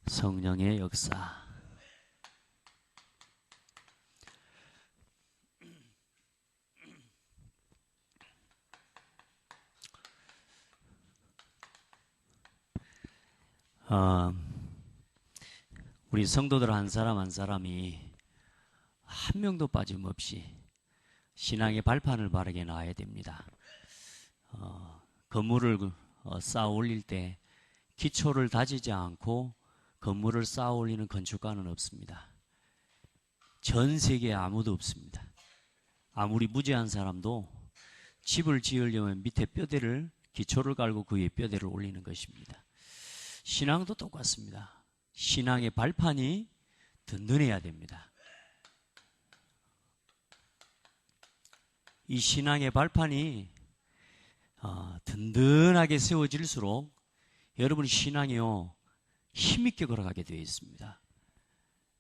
성령의 역사. 우리 성도들 한 사람 한 사람이 한 명도 빠짐없이 신앙의 발판을 바르게 놔야 됩니다. 건물을 쌓아 올릴 때 기초를 다지지 않고 건물을 쌓아 올리는 건축가는 없습니다. 전 세계에 아무도 없습니다. 아무리 무지한 사람도 집을 지으려면 밑에 뼈대를, 기초를 깔고 그 위에 뼈대를 올리는 것입니다. 신앙도 똑같습니다. 신앙의 발판이 든든해야 됩니다. 이 신앙의 발판이 든든하게 세워질수록 여러분의 신앙이요 힘있게 걸어가게 되어 있습니다.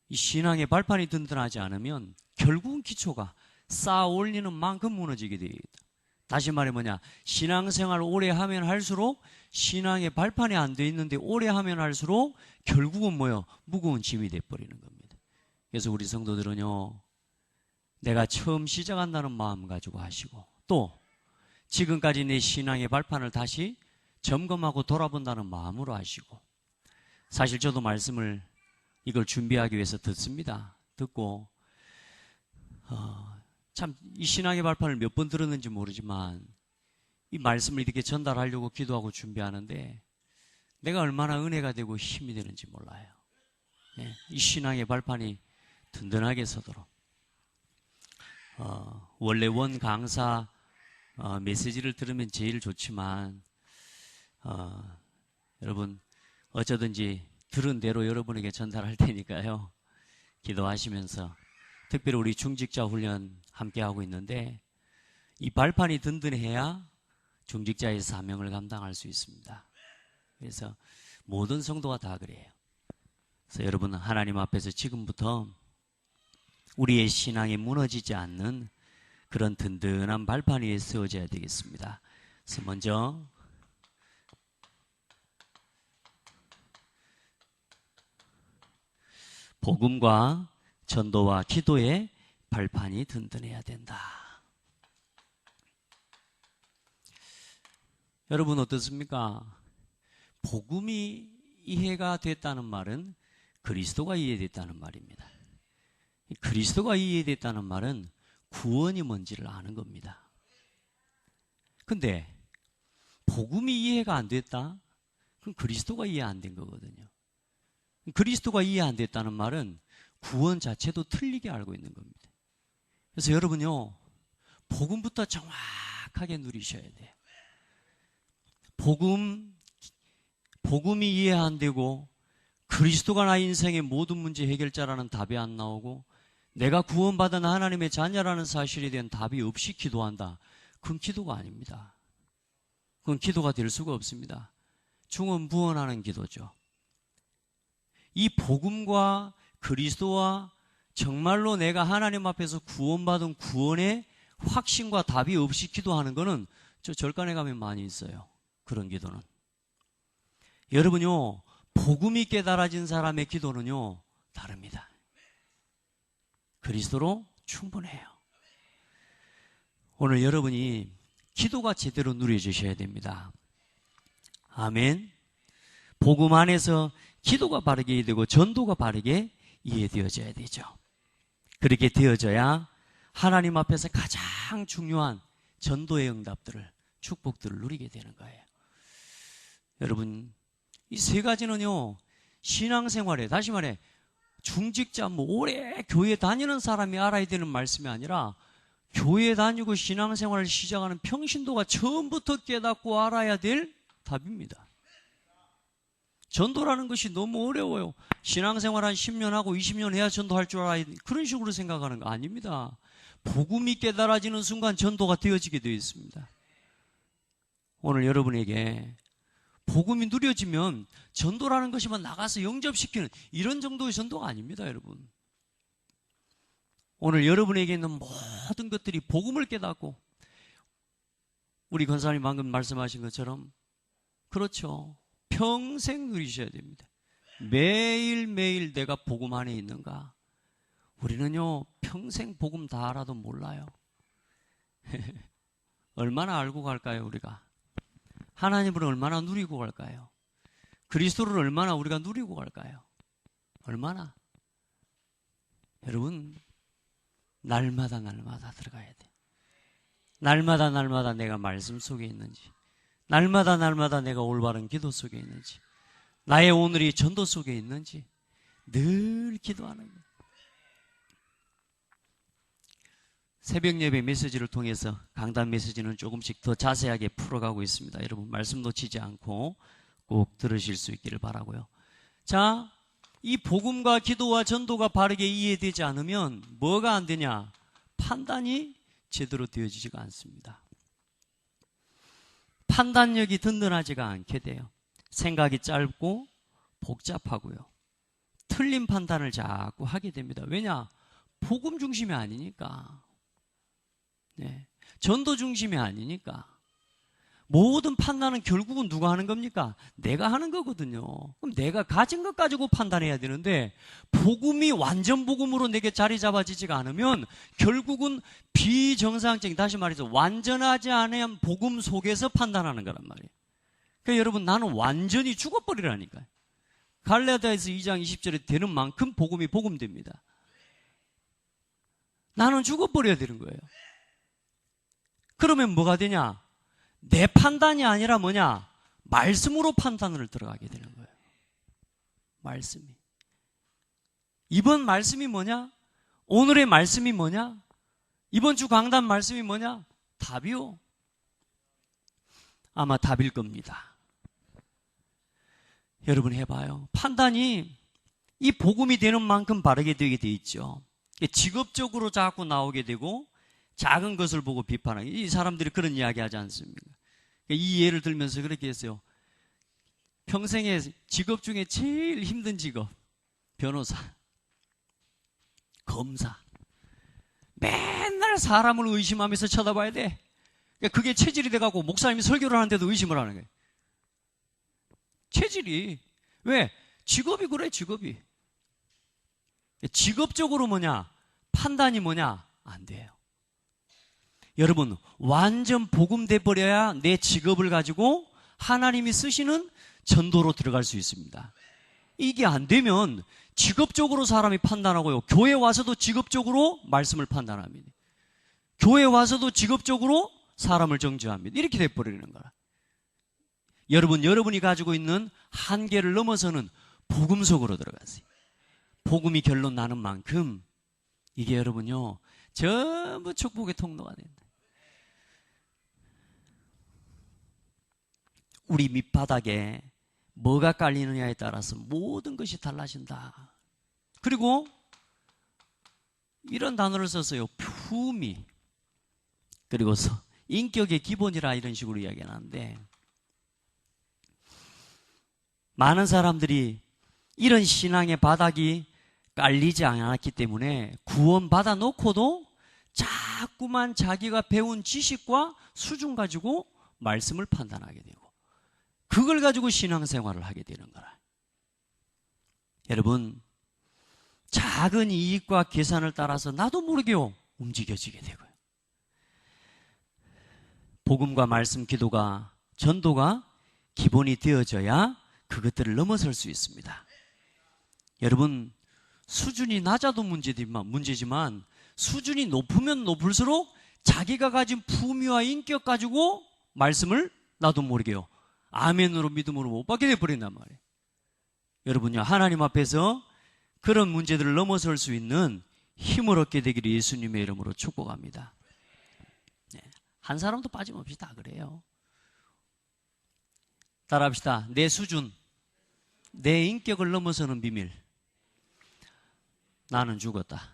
이 신앙의 발판이 든든하지 않으면 결국은 기초가 쌓아 올리는 만큼 무너지게 되어 있다. 다시 말해 뭐냐, 신앙생활을 오래 하면 할수록 신앙의 발판이 안 돼 있는데 오래 하면 할수록 결국은 뭐요? 무거운 짐이 돼버리는 겁니다. 그래서 우리 성도들은요, 내가 처음 시작한다는 마음 가지고 하시고, 또 지금까지 내 신앙의 발판을 다시 점검하고 돌아본다는 마음으로 하시고, 사실 저도 말씀을 이걸 준비하기 위해서 듣습니다. 듣고 참 이 신앙의 발판을 몇 번 들었는지 모르지만 이 말씀을 이렇게 전달하려고 기도하고 준비하는데 내가 얼마나 은혜가 되고 힘이 되는지 몰라요. 이 신앙의 발판이 든든하게 서도록 원래 원 강사 메시지를 들으면 제일 좋지만 여러분 어쩌든지 들은 대로 여러분에게 전달할 테니까요. 기도하시면서 특별히 우리 중직자 훈련 함께 하고 있는데 이 발판이 든든해야 중직자의 사명을 감당할 수 있습니다. 그래서 모든 성도가 다 그래요. 그래서 여러분 하나님 앞에서 지금부터 우리의 신앙이 무너지지 않는 그런 든든한 발판 위에 세워져야 되겠습니다. 그래서 먼저 복음과 전도와 기도의 발판이 든든해야 된다. 여러분 어떻습니까? 복음이 이해가 됐다는 말은 그리스도가 이해됐다는 말입니다. 그리스도가 이해됐다는 말은 구원이 뭔지를 아는 겁니다. 근데 복음이 이해가 안 됐다? 그럼 그리스도가 이해 안 된 거거든요. 그리스도가 이해 안 됐다는 말은 구원 자체도 틀리게 알고 있는 겁니다. 그래서 여러분요, 복음부터 정확하게 누리셔야 돼요. 복음이 이해 안 되고 그리스도가 나 인생의 모든 문제 해결자라는 답이 안 나오고 내가 구원받은 하나님의 자녀라는 사실에 대한 답이 없이 기도한다. 그건 기도가 아닙니다. 그건 기도가 될 수가 없습니다. 중언부언하는 기도죠. 이 복음과 그리스도와 정말로 내가 하나님 앞에서 구원받은 구원의 확신과 답이 없이 기도하는 거는 저 절간에 가면 많이 있어요. 그런 기도는. 여러분요, 복음이 깨달아진 사람의 기도는요, 다릅니다. 그리스도로 충분해요. 오늘 여러분이 기도가 제대로 누려지셔야 됩니다. 아멘. 복음 안에서 기도가 바르게 되고 전도가 바르게 이해되어져야 되죠. 그렇게 되어져야 하나님 앞에서 가장 중요한 전도의 응답들을, 축복들을 누리게 되는 거예요. 여러분, 이 세 가지는요, 신앙생활에, 다시 말해, 중직자, 오래 교회 다니는 사람이 알아야 되는 말씀이 아니라, 교회 다니고 신앙생활을 시작하는 평신도가 처음부터 깨닫고 알아야 될 답입니다. 전도라는 것이 너무 어려워요. 신앙생활 한 10년 하고 20년 해야 전도할 줄 알아야 돼. 그런 식으로 생각하는 거 아닙니다. 복음이 깨달아지는 순간 전도가 되어지게 되어 있습니다. 오늘 여러분에게 복음이 누려지면 전도라는 것이만 나가서 영접시키는 이런 정도의 전도가 아닙니다, 여러분. 오늘 여러분에게 있는 모든 것들이 복음을 깨닫고 우리 권사님 방금 말씀하신 것처럼 그렇죠. 평생 누리셔야 됩니다. 매일매일 내가 복음 안에 있는가? 우리는요, 평생 복음 다 알아도 몰라요. 얼마나 알고 갈까요, 우리가? 하나님을 얼마나 누리고 갈까요? 그리스도를 얼마나 우리가 누리고 갈까요? 얼마나? 여러분, 날마다 들어가야 돼. 날마다 내가 말씀 속에 있는지, 날마다 내가 올바른 기도 속에 있는지, 나의 오늘이 전도 속에 있는지 늘 기도하는 거예요. 새벽 예배 메시지를 통해서 강단 메시지는 조금씩 더 자세하게 풀어가고 있습니다. 여러분 말씀 놓치지 않고 꼭 들으실 수 있기를 바라고요. 자, 이 복음과 기도와 전도가 바르게 이해되지 않으면 뭐가 안 되냐? 판단이 제대로 되어지지가 않습니다. 판단력이 든든하지가 않게 돼요. 생각이 짧고 복잡하고요. 틀린 판단을 자꾸 하게 됩니다. 왜냐? 복음 중심이 아니니까. 네. 전도 중심이 아니니까. 모든 판단은 결국은 누가 하는 겁니까? 내가 하는 거거든요. 그럼 내가 가진 것 가지고 판단해야 되는데 복음이 완전 복음으로 내게 자리 잡아지지가 않으면 결국은 비정상적인, 다시 말해서 완전하지 않은 복음 속에서 판단하는 거란 말이에요. 그러니까 여러분, 나는 완전히 죽어버리라니까요. 갈라디아서 2장 20절에 되는 만큼 복음이 복음됩니다. 나는 죽어버려야 되는 거예요. 그러면 뭐가 되냐? 내 판단이 아니라 뭐냐? 말씀으로 판단을 들어가게 되는 거예요. 말씀이. 이번 말씀이 뭐냐? 오늘의 말씀이 뭐냐? 이번 주 강단 말씀이 뭐냐? 답이요. 아마 답일 겁니다. 여러분 해봐요. 판단이 이 복음이 되는 만큼 바르게 되게 돼 있죠. 직업적으로 자꾸 나오게 되고 작은 것을 보고 비판하기. 이 사람들이 그런 이야기 하지 않습니까? 이 예를 들면서 그렇게 했어요. 평생에 직업 중에 제일 힘든 직업, 변호사, 검사. 맨날 사람을 의심하면서 쳐다봐야 돼. 그게 체질이 돼가고 목사님이 설교를 하는데도 의심을 하는 거예요. 체질이. 왜? 직업이 그래, 직업이. 직업적으로 뭐냐? 판단이 뭐냐? 안 돼요. 여러분, 완전 복음 돼버려야 내 직업을 가지고 하나님이 쓰시는 전도로 들어갈 수 있습니다. 이게 안 되면 직업적으로 사람이 판단하고요. 교회 와서도 직업적으로 말씀을 판단합니다. 교회 와서도 직업적으로 사람을 정죄합니다. 이렇게 돼버리는 거라. 여러분이 가지고 있는 한계를 넘어서는 복음 속으로 들어가세요. 복음이 결론 나는 만큼 이게 여러분요, 전부 축복의 통로가 된다. 우리 밑바닥에 뭐가 깔리느냐에 따라서 모든 것이 달라진다. 그리고 이런 단어를 썼어요. 품위. 그리고서 인격의 기본이라 이런 식으로 이야기하는데, 많은 사람들이 이런 신앙의 바닥이 깔리지 않았기 때문에 구원받아 놓고도 자꾸만 자기가 배운 지식과 수준 가지고 말씀을 판단하게 되고 그걸 가지고 신앙생활을 하게 되는 거라. 여러분, 작은 이익과 계산을 따라서 나도 모르게요 움직여지게 되고요. 복음과 말씀, 기도가, 전도가 기본이 되어져야 그것들을 넘어설 수 있습니다. 여러분, 수준이 낮아도 문제지만 수준이 높으면 높을수록 자기가 가진 품위와 인격 가지고 말씀을 나도 모르게요 아멘으로 믿음으로 못 받게 돼버린단 말이에요. 여러분요, 하나님 앞에서 그런 문제들을 넘어설 수 있는 힘을 얻게 되기를 예수님의 이름으로 축복합니다. 네, 한 사람도 빠짐없이 다 그래요. 따라합시다. 내 수준, 내 인격을 넘어서는 비밀. 나는 죽었다.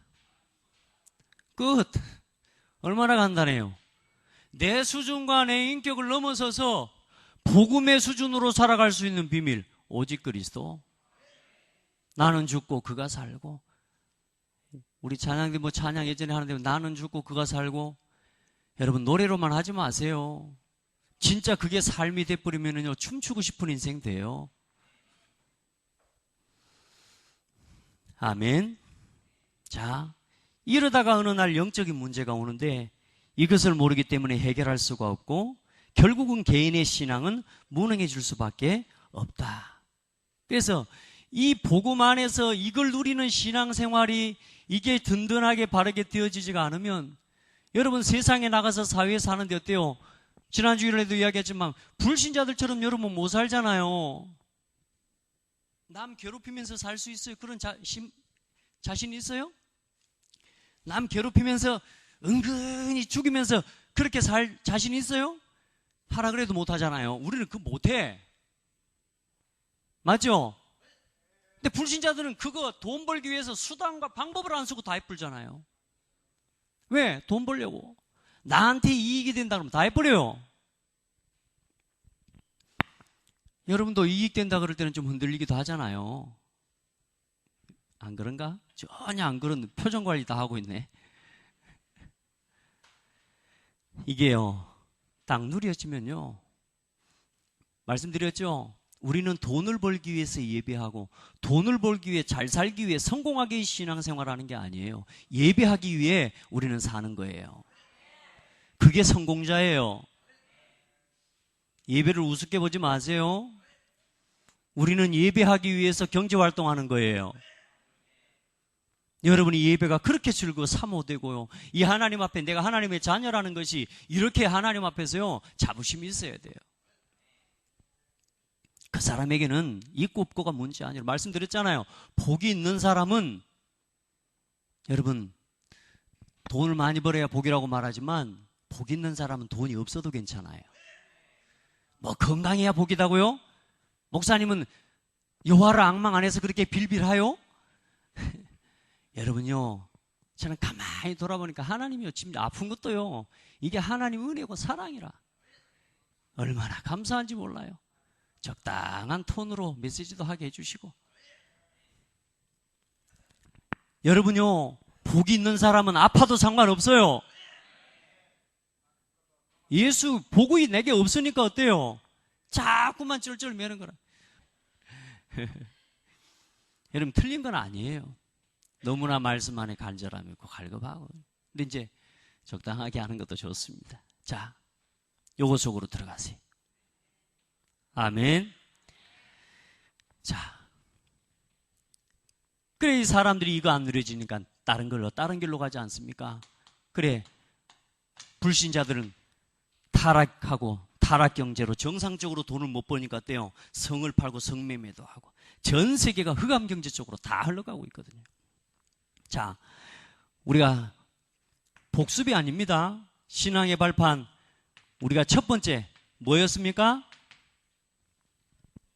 끝. 얼마나 간단해요. 내 수준과 내 인격을 넘어서서 복음의 수준으로 살아갈 수 있는 비밀, 오직 그리스도. 나는 죽고 그가 살고. 우리 찬양들 찬양 예전에 하는데 나는 죽고 그가 살고. 여러분, 노래로만 하지 마세요. 진짜 그게 삶이 돼버리면요 춤추고 싶은 인생 돼요. 아멘. 자, 이러다가 어느 날 영적인 문제가 오는데 이것을 모르기 때문에 해결할 수가 없고 결국은 개인의 신앙은 무능해질 수밖에 없다. 그래서 이 복음 안에서 이걸 누리는 신앙생활이 이게 든든하게 바르게 되어지지가 않으면 여러분 세상에 나가서 사회에 사는데 어때요? 지난 주일에도 이야기했지만 불신자들처럼 여러분 못 살잖아요. 남 괴롭히면서 살 수 있어요? 그런 자신 있어요? 남 괴롭히면서 은근히 죽이면서 그렇게 살 자신 있어요? 하라 그래도 못하잖아요. 우리는 그거 못해. 맞죠? 근데 불신자들은 그거 돈 벌기 위해서 수단과 방법을 안 쓰고 다 해버리잖아요. 왜? 돈 벌려고. 나한테 이익이 된다 그러면 다 해버려요. 여러분도 이익 된다 그럴 때는 좀 흔들리기도 하잖아요. 안 그런가? 전혀 안 그런 표정 관리 다 하고 있네. 이게요, 딱 누려지면요, 말씀드렸죠? 우리는 돈을 벌기 위해서 예배하고 돈을 벌기 위해 잘 살기 위해 성공하기 위해 신앙생활하는 게 아니에요. 예배하기 위해 우리는 사는 거예요. 그게 성공자예요. 예배를 우습게 보지 마세요. 우리는 예배하기 위해서 경제활동하는 거예요. 여러분이 예배가 그렇게 즐거워 사모되고요, 이 하나님 앞에 내가 하나님의 자녀라는 것이 이렇게 하나님 앞에서요 자부심이 있어야 돼요. 그 사람에게는 있고 없고가 문제 아니라 말씀드렸잖아요. 복이 있는 사람은 여러분 돈을 많이 벌어야 복이라고 말하지만 복 있는 사람은 돈이 없어도 괜찮아요. 뭐 건강해야 복이다고요? 목사님은 여호와를 앙망 안 해서 그렇게 빌빌하요? 여러분요, 저는 가만히 돌아보니까 하나님이요, 지금 아픈 것도요, 이게 하나님 은혜고 사랑이라 얼마나 감사한지 몰라요. 적당한 톤으로 메시지도 하게 해주시고. 여러분요, 복이 있는 사람은 아파도 상관없어요. 예수 복이 내게 없으니까 어때요? 자꾸만 쩔쩔 매는 거라. 여러분 틀린 건 아니에요. 너무나 말씀 안에 간절함이 있고 갈급하고. 근데 이제 적당하게 하는 것도 좋습니다. 자, 요거 속으로 들어가세요. 아멘. 자, 그래 이 사람들이 이거 안 누려지니까 다른 길로 가지 않습니까? 그래 불신자들은 타락하고 타락 경제로 정상적으로 돈을 못 버니까 어때요? 성을 팔고 성매매도 하고 전 세계가 흑암 경제 쪽으로 다 흘러가고 있거든요. 자, 우리가 복습이 아닙니다. 신앙의 발판, 우리가 첫 번째 뭐였습니까?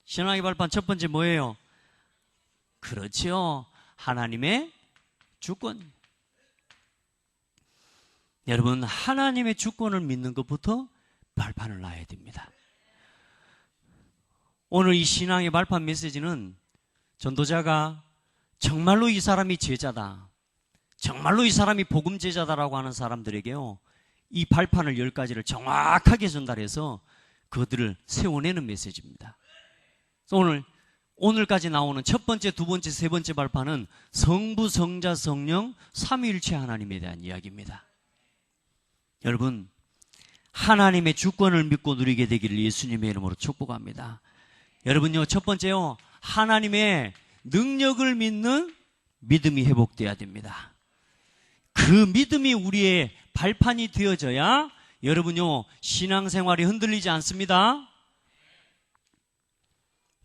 신앙의 발판 첫 번째 뭐예요? 그렇죠. 하나님의 주권. 여러분, 하나님의 주권을 믿는 것부터 발판을 놔야 됩니다. 오늘 이 신앙의 발판 메시지는 전도자가 정말로 이 사람이 제자다, 정말로 이 사람이 복음 제자다라고 하는 사람들에게요, 이 발판을 10가지를 정확하게 전달해서 그들을 세워내는 메시지입니다. 오늘까지 나오는 첫 번째, 두 번째, 세 번째 발판은 성부, 성자, 성령, 삼위일체 하나님에 대한 이야기입니다. 여러분, 하나님의 주권을 믿고 누리게 되기를 예수님의 이름으로 축복합니다. 여러분요, 첫 번째요, 하나님의 능력을 믿는 믿음이 회복돼야 됩니다. 그 믿음이 우리의 발판이 되어져야 여러분요, 신앙생활이 흔들리지 않습니다.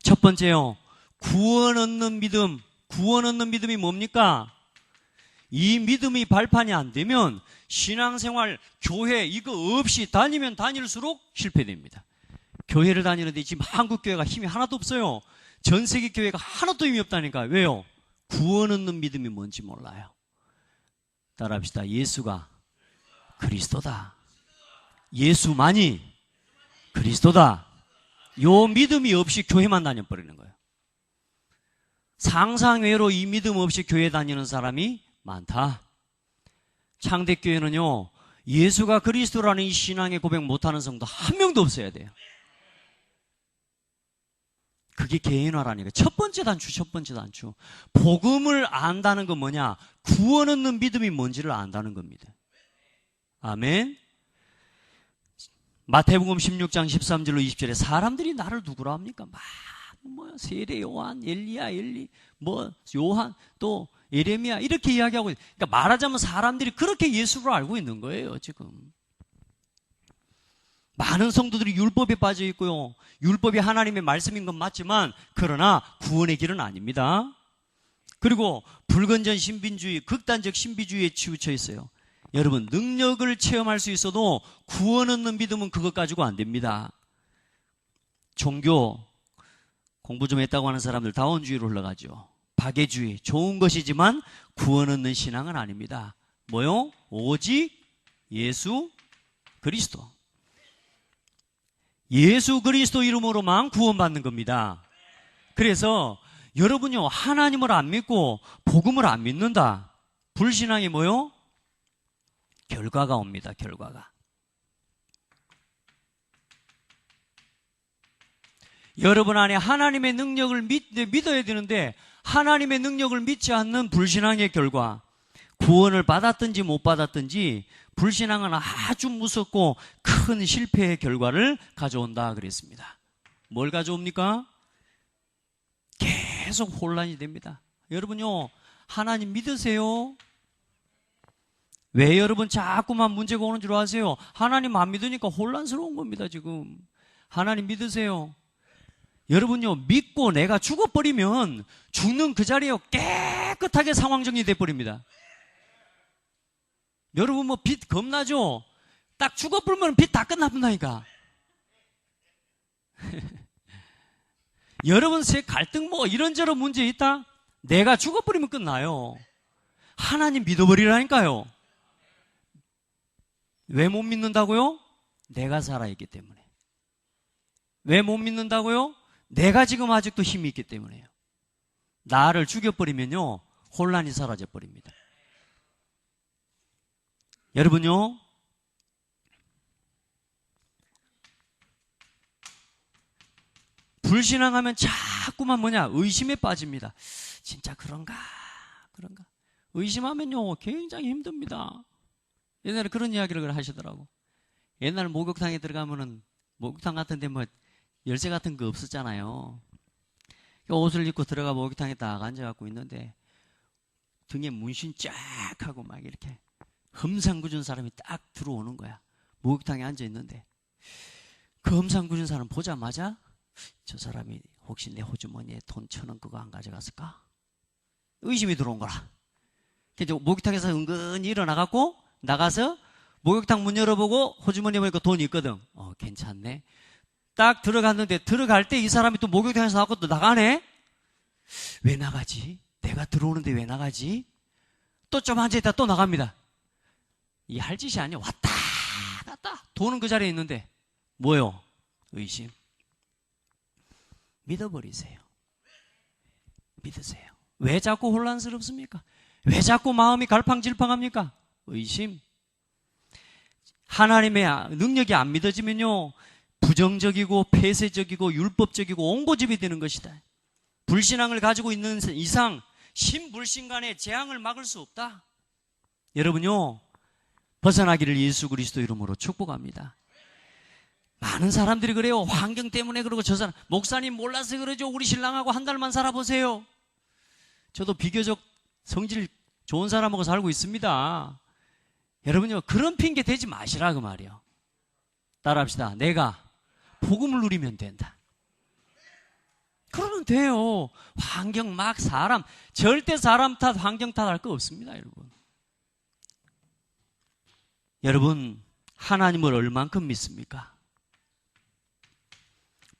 첫 번째요, 구원 얻는 믿음. 구원 얻는 믿음이 뭡니까? 이 믿음이 발판이 안 되면 신앙생활, 교회 이거 없이 다니면 다닐수록 실패됩니다. 교회를 다니는데 지금 한국 교회가 힘이 하나도 없어요. 전 세계 교회가 하나도 힘이 없다니까. 왜요? 구원 얻는 믿음이 뭔지 몰라요. 따라합시다. 예수가 그리스도다. 예수만이 그리스도다. 요 믿음이 없이 교회만 다녀버리는 거예요. 상상외로 이 믿음 없이 교회 다니는 사람이 많다. 창대교회는요, 예수가 그리스도라는 이 신앙의 고백 못하는 성도 한 명도 없어야 돼요. 그게 개인화라니까. 첫 번째 단추. 복음을 안다는 건 뭐냐? 구원 얻는 믿음이 뭔지를 안다는 겁니다. 아멘. 마태복음 16장 13절로 20절에 사람들이 나를 누구라 합니까? 세례 요한, 엘리야, 요한, 또 예레미야 이렇게 이야기하고 있어요. 그러니까 말하자면 사람들이 그렇게 예수를 알고 있는 거예요, 지금. 많은 성도들이 율법에 빠져 있고요. 율법이 하나님의 말씀인 건 맞지만 그러나 구원의 길은 아닙니다. 그리고 불건전 신비주의, 극단적 신비주의에 치우쳐 있어요. 여러분, 능력을 체험할 수 있어도 구원 얻는 믿음은 그것 가지고 안 됩니다. 종교 공부 좀 했다고 하는 사람들 다원주의로 흘러가죠. 박애주의, 좋은 것이지만 구원 얻는 신앙은 아닙니다. 뭐요? 오직 예수 그리스도. 예수 그리스도 이름으로만 구원받는 겁니다. 그래서 여러분요, 하나님을 안 믿고 복음을 안 믿는다. 불신앙이 뭐요? 결과가 옵니다. 결과가. 여러분 안에 하나님의 능력을 믿어야 되는데 하나님의 능력을 믿지 않는 불신앙의 결과, 구원을 받았든지 못 받았든지 불신앙은 아주 무섭고 큰 실패의 결과를 가져온다 그랬습니다. 뭘 가져옵니까? 계속 혼란이 됩니다. 여러분요, 하나님 믿으세요? 왜 여러분 자꾸만 문제가 오는 줄 아세요? 하나님 안 믿으니까 혼란스러운 겁니다, 지금. 하나님 믿으세요? 여러분요, 믿고 내가 죽어버리면 죽는 그 자리에 깨끗하게 상황 정리돼 버립니다. 여러분 뭐 빚 겁나죠? 딱 죽어버리면 빚 다 끝납니다니까. 여러분 새 갈등 뭐 이런저런 문제 있다? 내가 죽어버리면 끝나요. 하나님 믿어버리라니까요. 왜 못 믿는다고요? 내가 살아있기 때문에. 왜 못 믿는다고요? 내가 지금 아직도 힘이 있기 때문에요. 나를 죽여버리면요, 혼란이 사라져버립니다. 여러분요, 불신앙하면 자꾸만 의심에 빠집니다. 진짜 그런가? 의심하면요, 굉장히 힘듭니다. 옛날에 그런 이야기를 하시더라고. 옛날 목욕탕에 들어가면은, 목욕탕 같은데 열쇠 같은 거 없었잖아요. 옷을 입고 들어가 목욕탕에 딱 앉아갖고 있는데, 등에 문신 쫙 하고 막 이렇게 험상궂은 사람이 딱 들어오는 거야. 목욕탕에 앉아있는데, 그 험상궂은 사람 보자마자, 저 사람이 혹시 내 호주머니에 돈 1,000원 그거 안 가져갔을까? 의심이 들어온 거라. 그래서 목욕탕에서 은근히 일어나갖고 나가서 목욕탕 문 열어보고 호주머니에 보니까 돈이 있거든. 괜찮네. 딱 들어갔는데 들어갈 때 이 사람이 또 목욕탕에서 나왔고 또 나가네? 왜 나가지? 내가 들어오는데 왜 나가지? 또 좀 앉아있다 또 나갑니다. 이 할 짓이 아니야. 왔다 갔다 돈은 그 자리에 있는데 뭐요? 의심. 믿어버리세요. 믿으세요. 왜 자꾸 혼란스럽습니까? 왜 자꾸 마음이 갈팡질팡합니까? 의심. 하나님의 능력이 안 믿어지면요, 부정적이고 폐쇄적이고 율법적이고 옹고집이 되는 것이다. 불신앙을 가지고 있는 이상 신불신간의 재앙을 막을 수 없다. 여러분요, 벗어나기를 예수 그리스도 이름으로 축복합니다. 많은 사람들이 그래요. 환경 때문에 그러고 저 사람, 목사님 몰라서 그러죠. 우리 신랑하고 한 달만 살아보세요. 저도 비교적 성질 좋은 사람하고 살고 있습니다. 여러분요, 그런 핑계 대지 마시라 그 말이요. 따라합시다. 내가 복음을 누리면 된다. 그러면 돼요. 환경 막 사람, 절대 사람 탓, 환경 탓할 거 없습니다, 여러분. 여러분, 하나님을 얼만큼 믿습니까?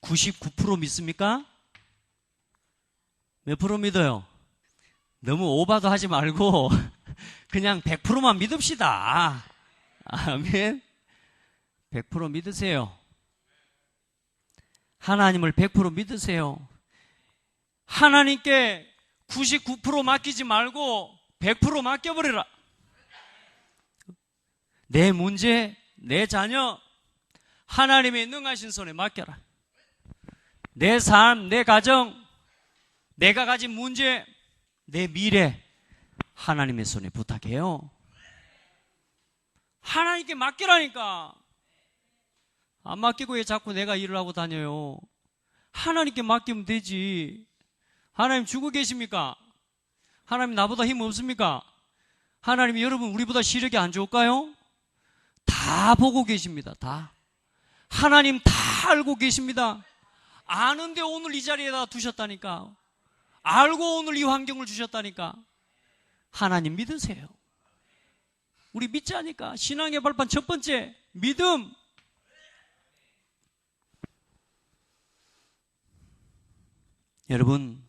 99% 믿습니까? 몇 프로 믿어요? 너무 오바도 하지 말고 그냥 100%만 믿읍시다. 아멘. 100% 믿으세요. 하나님을 100% 믿으세요. 하나님께 99% 맡기지 말고 100% 맡겨버리라. 내 문제, 내 자녀, 하나님의 능하신 손에 맡겨라. 내 삶, 내 가정, 내가 가진 문제, 내 미래 하나님의 손에 부탁해요. 하나님께 맡기라니까. 안 맡기고 왜 자꾸 내가 일을 하고 다녀요? 하나님께 맡기면 되지. 하나님 주고 계십니까? 하나님 나보다 힘 없습니까? 하나님이 여러분 우리보다 시력이 안 좋을까요? 다 보고 계십니다. 다. 하나님 다 알고 계십니다. 아는데 오늘 이 자리에다 두셨다니까. 알고 오늘 이 환경을 주셨다니까. 하나님 믿으세요. 우리 믿자니까. 신앙의 발판 첫 번째, 믿음. 여러분,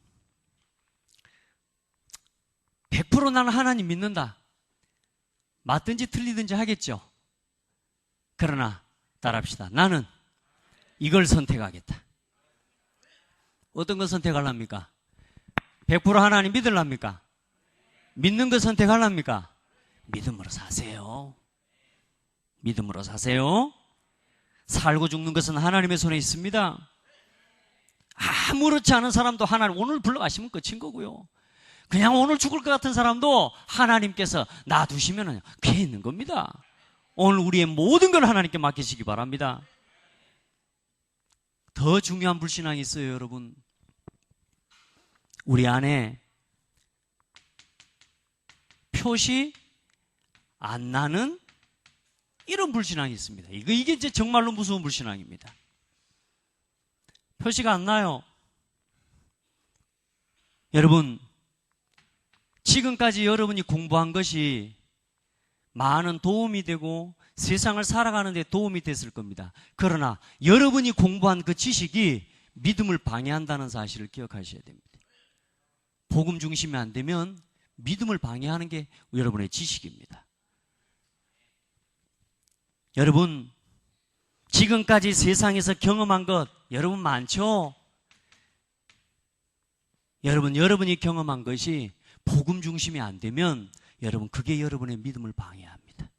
100% 나는 하나님 믿는다. 맞든지 틀리든지 하겠죠. 그러나 따라합시다. 나는 이걸 선택하겠다. 어떤 걸 선택하랍니까? 100% 하나님 믿으랍니까? 믿는 거 선택하랍니까? 믿음으로 사세요. 믿음으로 사세요. 살고 죽는 것은 하나님의 손에 있습니다. 아무렇지 않은 사람도 하나님 오늘 불러가시면 끝인 거고요. 그냥 오늘 죽을 것 같은 사람도 하나님께서 놔두시면 그게 있는 겁니다. 오늘 우리의 모든 걸 하나님께 맡기시기 바랍니다. 더 중요한 불신앙이 있어요, 여러분. 우리 안에 표시 안 나는 이런 불신앙이 있습니다. 이게 이제 정말로 무서운 불신앙입니다. 표시가 안 나요. 여러분, 지금까지 여러분이 공부한 것이 많은 도움이 되고 세상을 살아가는 데 도움이 됐을 겁니다. 그러나 여러분이 공부한 그 지식이 믿음을 방해한다는 사실을 기억하셔야 됩니다. 복음 중심이 안 되면 믿음을 방해하는 게 여러분의 지식입니다. 여러분, 지금까지 세상에서 경험한 것 여러분 많죠? 여러분이 경험한 것이 복음 중심이 안 되면 여러분 그게 여러분의 믿음을 방해합니다.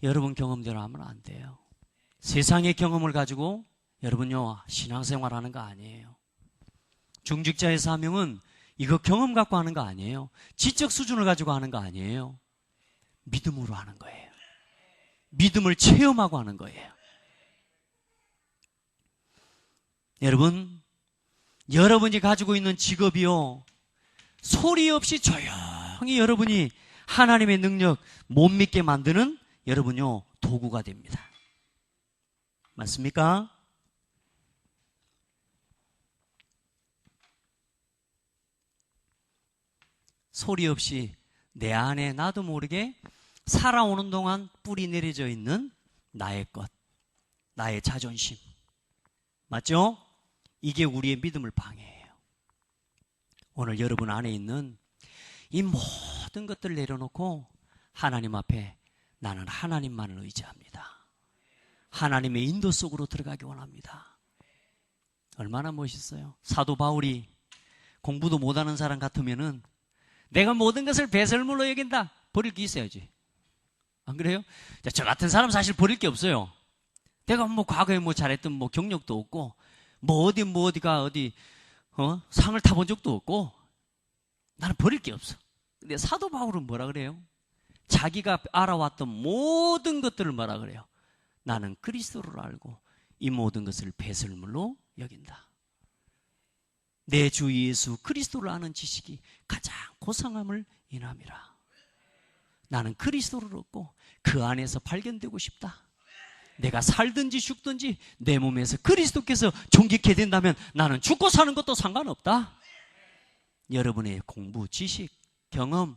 여러분 경험대로 하면 안 돼요. 세상의 경험을 가지고 여러분요 신앙생활하는 거 아니에요. 중직자의 사명은 이거 경험 갖고 하는 거 아니에요. 지적 수준을 가지고 하는 거 아니에요. 믿음으로 하는 거예요. 믿음을 체험하고 하는 거예요. 여러분, 여러분이 가지고 있는 직업이요 소리 없이 조용히 여러분이 하나님의 능력 못 믿게 만드는 여러분요 도구가 됩니다. 맞습니까? 소리 없이 내 안에 나도 모르게 살아오는 동안 뿌리 내려져 있는 나의 것, 나의 자존심. 맞죠? 이게 우리의 믿음을 방해해요. 오늘 여러분 안에 있는 이 모든 것들을 내려놓고 하나님 앞에 나는 하나님만을 의지합니다. 하나님의 인도 속으로 들어가기 원합니다. 얼마나 멋있어요. 사도 바울이 공부도 못하는 사람 같으면은 내가 모든 것을 배설물로 여긴다. 버릴 게 있어야지. 안 그래요? 저 같은 사람 사실 버릴 게 없어요. 내가 과거에 잘했던 경력도 없고 어디가 상을 타본 적도 없고 나는 버릴 게 없어. 근데 사도 바울은 뭐라 그래요? 자기가 알아왔던 모든 것들을 뭐라 그래요? 나는 그리스도를 알고 이 모든 것을 배설물로 여긴다. 내 주 예수 그리스도를 아는 지식이 가장 고상함을 인함이라. 나는 그리스도를 얻고 그 안에서 발견되고 싶다. 내가 살든지 죽든지 내 몸에서 그리스도께서 존귀케 된다면 나는 죽고 사는 것도 상관없다. 여러분의 공부, 지식, 경험,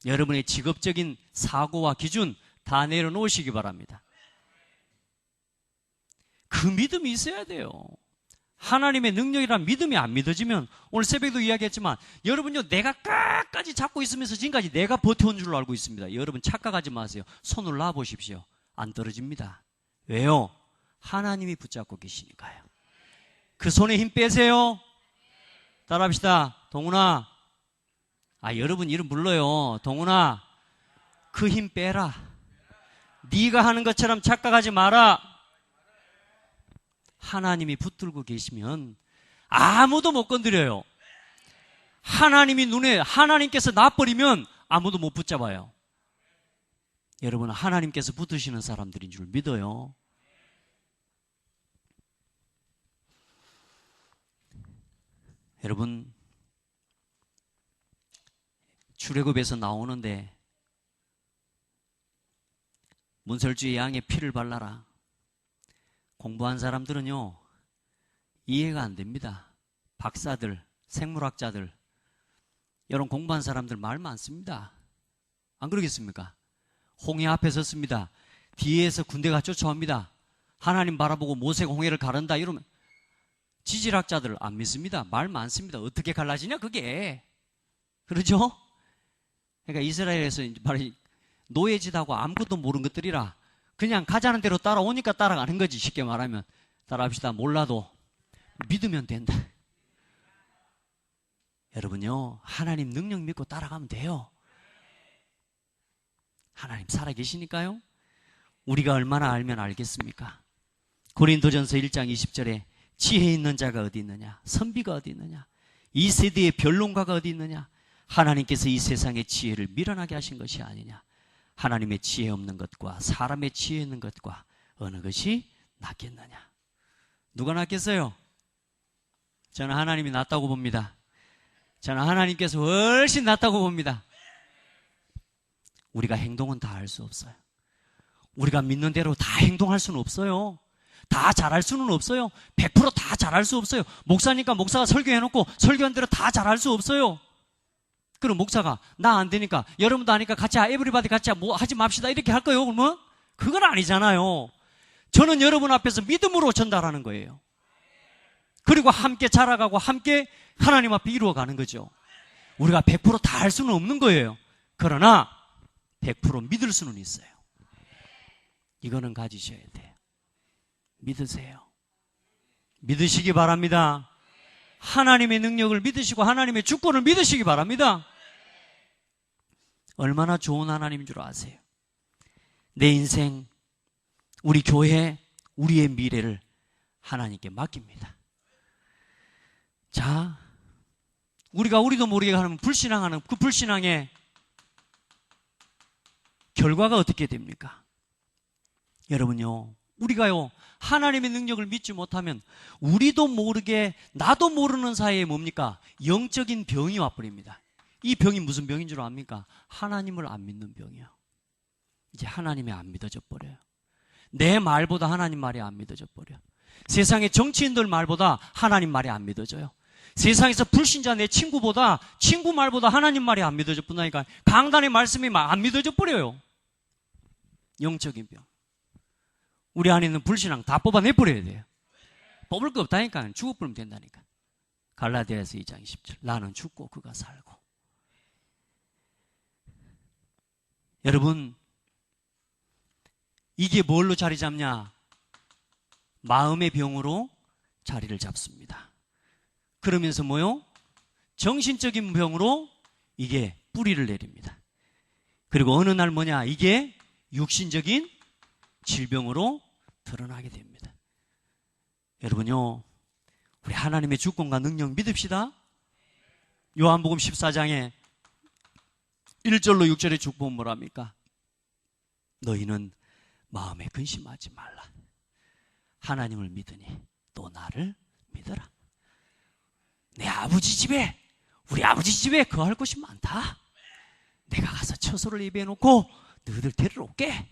여러분의 직업적인 사고와 기준 다 내려놓으시기 바랍니다. 그 믿음이 있어야 돼요. 하나님의 능력이란 믿음이 안 믿어지면 오늘 새벽에도 이야기했지만 여러분요 내가 끝까지 잡고 있으면서 지금까지 내가 버텨온 줄로 알고 있습니다. 여러분 착각하지 마세요. 손을 놔보십시오. 안 떨어집니다. 왜요? 하나님이 붙잡고 계시니까요. 그 손에 힘 빼세요. 따라합시다. 동훈아. 여러분 이름 불러요. 동훈아. 그 힘 빼라. 네가 하는 것처럼 착각하지 마라. 하나님이 붙들고 계시면 아무도 못 건드려요. 하나님이 눈에 하나님께서 놔버리면 아무도 못 붙잡아요. 여러분, 하나님께서 붙으시는 사람들인 줄 믿어요. 여러분, 출애굽에서 나오는데 문설주의 양의 피를 발라라. 공부한 사람들은요, 이해가 안 됩니다. 박사들, 생물학자들, 이런 공부한 사람들 말 많습니다. 안 그러겠습니까? 홍해 앞에 섰습니다. 뒤에서 군대가 쫓아옵니다. 하나님 바라보고 모세가 홍해를 가른다 이러면 지질학자들 안 믿습니다. 말 많습니다. 어떻게 갈라지냐 그게. 그러죠? 그러니까 이스라엘에서 바로 노예짓하고 아무것도 모르는 것들이라 그냥 가자는 대로 따라오니까 따라가는 거지. 쉽게 말하면 따라합시다. 몰라도 믿으면 된다. 여러분요, 하나님 능력 믿고 따라가면 돼요. 하나님 살아계시니까요. 우리가 얼마나 알면 알겠습니까? 고린도전서 1장 20절에 지혜 있는 자가 어디 있느냐, 선비가 어디 있느냐, 이 세대의 변론가가 어디 있느냐, 하나님께서 이 세상의 지혜를 미련하게 하신 것이 아니냐. 하나님의 지혜 없는 것과 사람의 지혜 있는 것과 어느 것이 낫겠느냐. 누가 낫겠어요? 저는 하나님이 낫다고 봅니다. 저는 하나님께서 훨씬 낫다고 봅니다. 우리가 행동은 다 할 수 없어요. 우리가 믿는 대로 다 행동할 수는 없어요. 다 잘할 수는 없어요. 100% 다 잘할 수 없어요. 목사니까 목사가 설교해놓고 설교한 대로 다 잘할 수 없어요. 그럼 목사가 나 안 되니까 여러분도 하니까 같이 에브리바디 같이 뭐 하지 맙시다 이렇게 할 거예요? 그러면? 그건 아니잖아요. 저는 여러분 앞에서 믿음으로 전달하는 거예요. 그리고 함께 자라가고 함께 하나님 앞에 이루어가는 거죠. 우리가 100% 다 할 수는 없는 거예요. 그러나 100% 믿을 수는 있어요. 이거는 가지셔야 돼요. 믿으세요. 믿으시기 바랍니다. 하나님의 능력을 믿으시고 하나님의 주권을 믿으시기 바랍니다. 얼마나 좋은 하나님인 줄 아세요? 내 인생, 우리 교회, 우리의 미래를 하나님께 맡깁니다. 자, 우리도 모르게 하는 불신앙하는 그 불신앙의 결과가 어떻게 됩니까? 여러분요, 우리가요 하나님의 능력을 믿지 못하면 우리도 모르게 나도 모르는 사이에 뭡니까? 영적인 병이 와버립니다. 이 병이 무슨 병인 줄 압니까? 하나님을 안 믿는 병이요. 이제 하나님이 안 믿어져 버려요. 내 말보다 하나님 말이 안 믿어져 버려요. 세상의 정치인들 말보다 하나님 말이 안 믿어져요. 세상에서 불신자 내 친구보다 친구 말보다 하나님 말이 안 믿어져 버리니까 강단의 말씀이 안 믿어져 버려요. 영적인 병. 우리 안에 있는 불신앙 다 뽑아내버려야 돼요. 뽑을 거 없다니까. 죽어버리면 된다니까. 갈라디아서 2장 20절. 나는 죽고 그가 살고. 여러분, 이게 뭘로 자리 잡냐? 마음의 병으로 자리를 잡습니다. 그러면서 뭐요? 정신적인 병으로 이게 뿌리를 내립니다. 그리고 어느 날 뭐냐? 이게 육신적인 질병으로 드러나게 됩니다. 여러분요, 우리 하나님의 주권과 능력 믿읍시다. 요한복음 14장에 1절로 6절의 축복은 뭐랍니까? 너희는 마음에 근심하지 말라. 하나님을 믿으니 또 나를 믿어라. 내 아버지 집에, 우리 아버지 집에 거할 곳이 많다. 내가 가서 처소를 예비해 놓고 너희들 데리러 올게.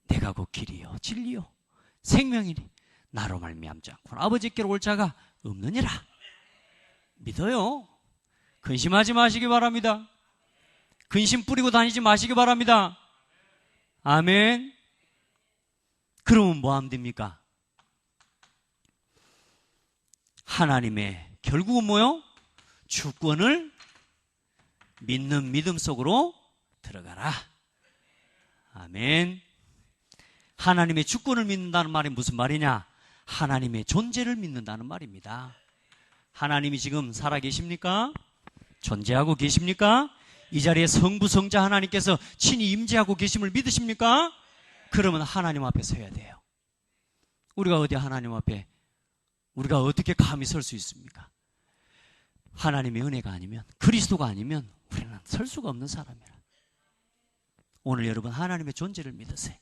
내가 곧 길이요 진리요 생명이니 나로 말미암지 않고는 아버지께로 올 자가 없느니라. 믿어요. 근심하지 마시기 바랍니다. 근심 뿌리고 다니지 마시기 바랍니다. 아멘. 그러면 뭐 하면 됩니까? 하나님의 결국은 뭐요? 주권을 믿는 믿음 속으로 들어가라. 아멘. 하나님의 주권을 믿는다는 말이 무슨 말이냐? 하나님의 존재를 믿는다는 말입니다. 하나님이 지금 살아계십니까? 존재하고 계십니까? 이 자리에 성부 성자 하나님께서 친히 임재하고 계심을 믿으십니까? 그러면 하나님 앞에 서야 돼요. 우리가 어디 하나님 앞에 우리가 어떻게 감히 설 수 있습니까? 하나님의 은혜가 아니면, 그리스도가 아니면 우리는 설 수가 없는 사람이라. 오늘 여러분 하나님의 존재를 믿으세요.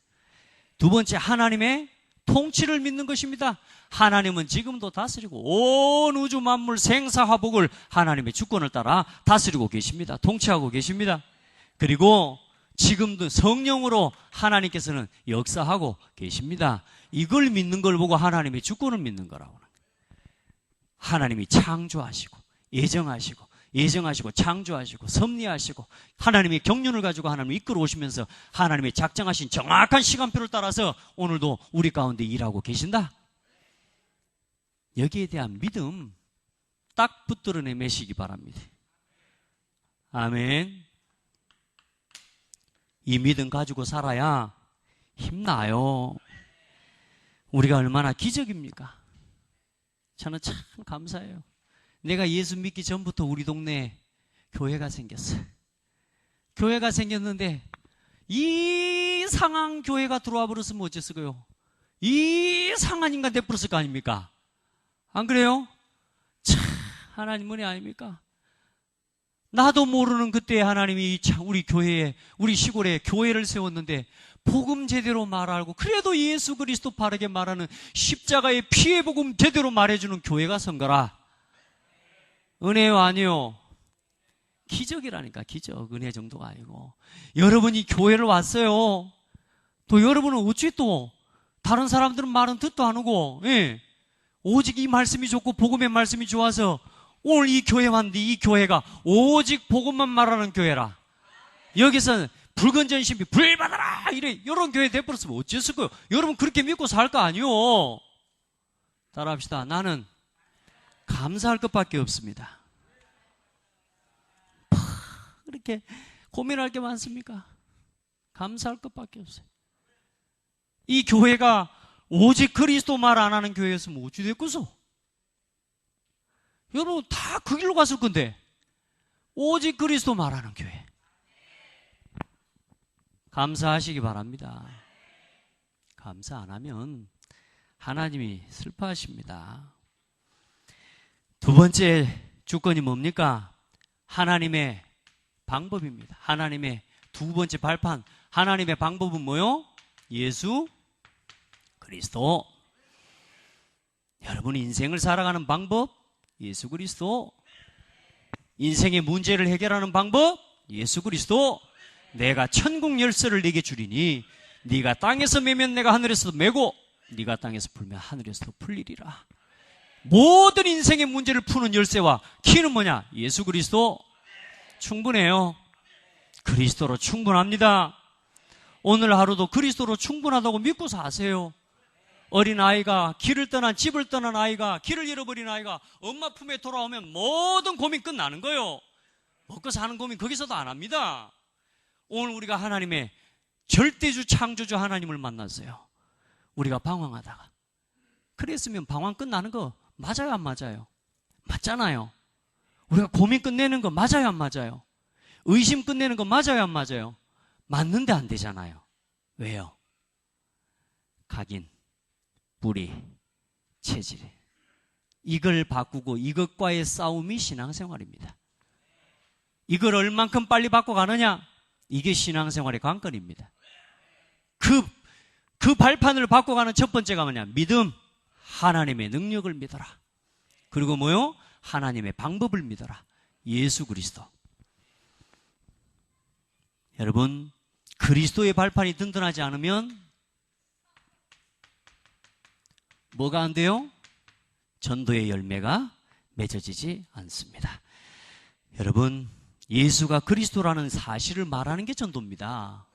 두 번째, 하나님의 통치를 믿는 것입니다. 하나님은 지금도 다스리고 온 우주 만물 생사화복을 하나님의 주권을 따라 다스리고 계십니다. 통치하고 계십니다. 그리고 지금도 성령으로 하나님께서는 역사하고 계십니다. 이걸 믿는 걸 보고 하나님의 주권을 믿는 거라고. 하나님이 창조하시고 예정하시고 창조하시고 섭리하시고 하나님의 경륜을 가지고 하나님을 이끌어 오시면서 하나님의 작정하신 정확한 시간표를 따라서 오늘도 우리 가운데 일하고 계신다. 여기에 대한 믿음 딱 붙들어 내매시기 바랍니다. 아멘. 이 믿음 가지고 살아야 힘나요. 우리가 얼마나 기적입니까? 저는 참 감사해요. 내가 예수 믿기 전부터 우리 동네에 교회가 생겼어요. 교회가 생겼는데 이상한 교회가 들어와 버렸으면 어쨌을까요? 이상한 인간 돼버렸을 거 아닙니까? 안 그래요? 참 하나님 은혜 아닙니까? 나도 모르는 그때 하나님이 우리 교회에, 우리 시골에 교회를 세웠는데 복음 제대로 말하고 그래도 예수 그리스도 바르게 말하는 십자가의 피의 복음 제대로 말해주는 교회가 선 거라. 은혜요 아니요? 기적이라니까. 기적. 은혜 정도가 아니고. 여러분이 교회를 왔어요. 또 여러분은 어찌 또 다른 사람들은 말은 듣도 안 하고, 예. 오직 이 말씀이 좋고 복음의 말씀이 좋아서 오늘 이 교회 왔는데 이 교회가 오직 복음만 말하는 교회라. 여기서는 붉은 전신비 불 받아라 이래 이런 교회 돼버렸으면 어쨌을 거예요. 여러분 그렇게 믿고 살 거 아니요. 따라합시다. 나는 감사할 것밖에 없습니다. 그렇게 고민할 게 많습니까? 감사할 것밖에 없어요. 이 교회가 오직 그리스도 말 안 하는 교회였으면 어찌 됐겠어? 여러분 다 그 길로 갔을 건데 오직 그리스도 말하는 교회. 감사하시기 바랍니다. 감사 안 하면 하나님이 슬퍼하십니다. 두 번째 주권이 뭡니까? 하나님의 방법입니다. 하나님의 두 번째 발판. 하나님의 방법은 뭐요? 예수 그리스도. 여러분 인생을 살아가는 방법? 예수 그리스도. 인생의 문제를 해결하는 방법? 예수 그리스도. 내가 천국 열쇠를 내게 주리니 네가 땅에서 매면 내가 하늘에서도 매고 네가 땅에서 풀면 하늘에서도 풀리리라. 모든 인생의 문제를 푸는 열쇠와 키는 뭐냐? 예수 그리스도. 충분해요. 그리스도로 충분합니다. 오늘 하루도 그리스도로 충분하다고 믿고 사세요. 어린아이가 길을 떠난 집을 떠난 아이가 길을 잃어버린 아이가 엄마 품에 돌아오면 모든 고민 끝나는 거예요. 먹고 사는 고민 거기서도 안 합니다. 오늘 우리가 하나님의 절대주 창조주 하나님을 만났어요. 우리가 방황하다가 그랬으면 방황 끝나는 거 맞아요 안 맞아요? 맞잖아요. 우리가 고민 끝내는 거 맞아요 안 맞아요? 의심 끝내는 거 맞아요 안 맞아요? 맞는데 안 되잖아요. 왜요? 각인, 뿌리, 체질. 이걸 바꾸고 이것과의 싸움이 신앙생활입니다. 이걸 얼만큼 빨리 바꿔가느냐? 이게 신앙생활의 관건입니다. 그 발판을 바꿔가는 첫 번째가 뭐냐? 믿음. 하나님의 능력을 믿어라. 그리고 뭐요? 하나님의 방법을 믿어라. 예수 그리스도. 여러분, 그리스도의 발판이 든든하지 않으면 뭐가 안 돼요? 전도의 열매가 맺어지지 않습니다. 여러분, 예수가 그리스도라는 사실을 말하는 게 전도입니다.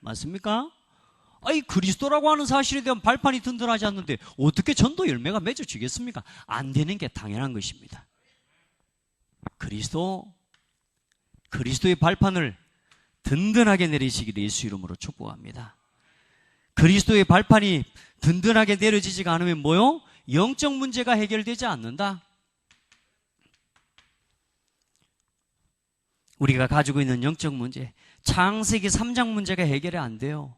맞습니까? 아이 그리스도라고 하는 사실에 대한 발판이 든든하지 않는데 어떻게 전도 열매가 맺어지겠습니까? 안 되는 게 당연한 것입니다. 그리스도의 발판을 든든하게 내리시기를 예수 이름으로 축복합니다. 그리스도의 발판이 든든하게 내려지지가 않으면 뭐요? 영적 문제가 해결되지 않는다. 우리가 가지고 있는 영적 문제, 창세기 3장 문제가 해결이 안 돼요.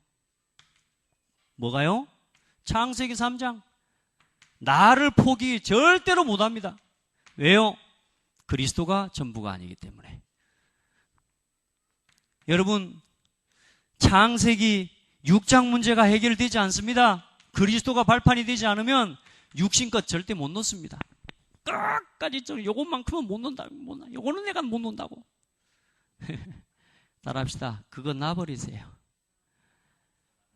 뭐가요? 창세기 3장. 나를 포기 절대로 못합니다. 왜요? 그리스도가 전부가 아니기 때문에. 여러분, 창세기 6장 문제가 해결되지 않습니다. 그리스도가 발판이 되지 않으면 육신껏 절대 못 놓습니다. 끝까지 요것만큼은 못 논다. 요거는 내가 못 논다고. 따라합시다. 그거 놔버리세요.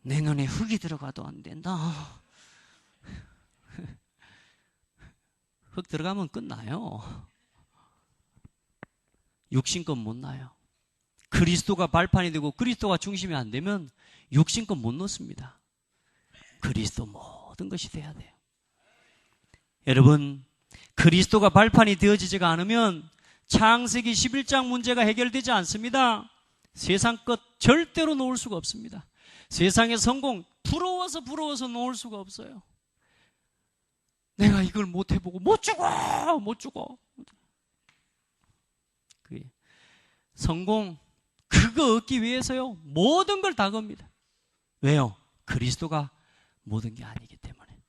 내 눈에 흙이 들어가도 안 된다. 흙 들어가면 끝나요. 육신껏 못 나요. 그리스도가 발판이 되고 그리스도가 중심이 안 되면 육신껏 못 놓습니다. 그리스도 모든 것이 돼야 돼요. 여러분, 그리스도가 발판이 되어지지가 않으면 창세기 11장 문제가 해결되지 않습니다. 세상 것 절대로 놓을 수가 없습니다. 세상의 성공 부러워서 놓을 수가 없어요. 내가 이걸 못 해보고 못 죽어. 성공 그거 얻기 위해서요 모든 걸 다 겁니다. 왜요? 그리스도가 모든 게 아니기 때문에.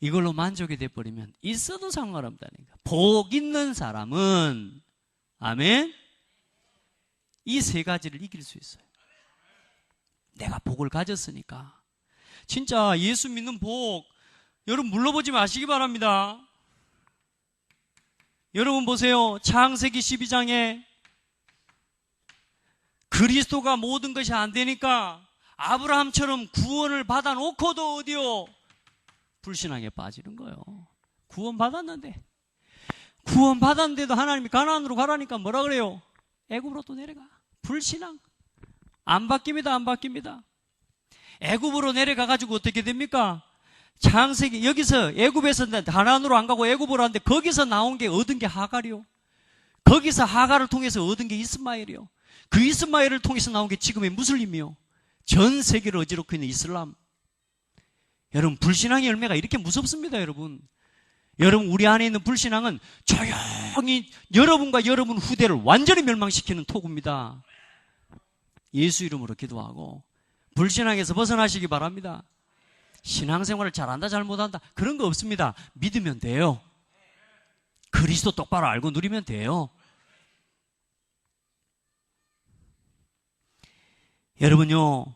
이걸로 만족이 돼버리면 있어도 상관없다니까. 복 있는 사람은 아멘, 이 세 가지를 이길 수 있어요. 내가 복을 가졌으니까. 진짜 예수 믿는 복 여러분 물러보지 마시기 바랍니다. 여러분 보세요. 창세기 12장에 그리스도가 모든 것이 안 되니까 아브라함처럼 구원을 받아놓고도 어디요? 불신앙에 빠지는 거예요. 구원 받았는데도 하나님이 가나안으로 가라니까 뭐라 그래요? 애굽으로 또 내려가. 불신앙. 안 바뀝니다. 애굽으로 내려가가지고 어떻게 됩니까? 창세기 여기서 애굽에서 가나안으로 안 가고 애굽으로 왔는데 거기서 나온 게 얻은 게 하갈이요. 거기서 하갈을 통해서 얻은 게 이스마엘이요. 그 이스마엘을 통해서 나온 게 지금의 무슬림이요. 전 세계를 어지럽고 있는 이슬람. 여러분, 불신앙의 열매가 이렇게 무섭습니다, 여러분. 여러분, 우리 안에 있는 불신앙은 조용히 여러분과 여러분 후대를 완전히 멸망시키는 토구입니다. 예수 이름으로 기도하고 불신앙에서 벗어나시기 바랍니다. 신앙생활을 잘한다 잘못한다 그런 거 없습니다. 믿으면 돼요. 그리스도 똑바로 알고 누리면 돼요. 여러분요,